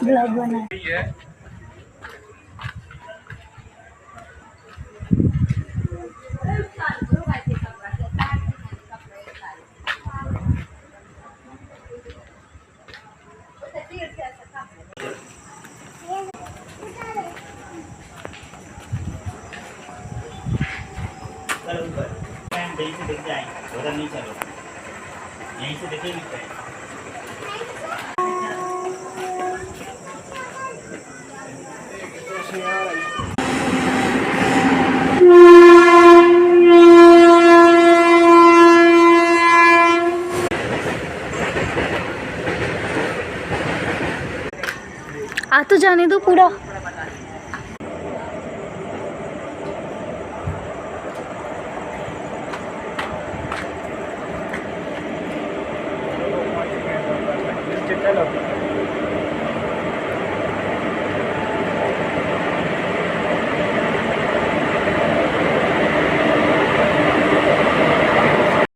Blog बना यहीं से दिख जाएंगे, उधर नहीं चलो, यहीं से देखेंगे। आ तो जाने दो पूरा।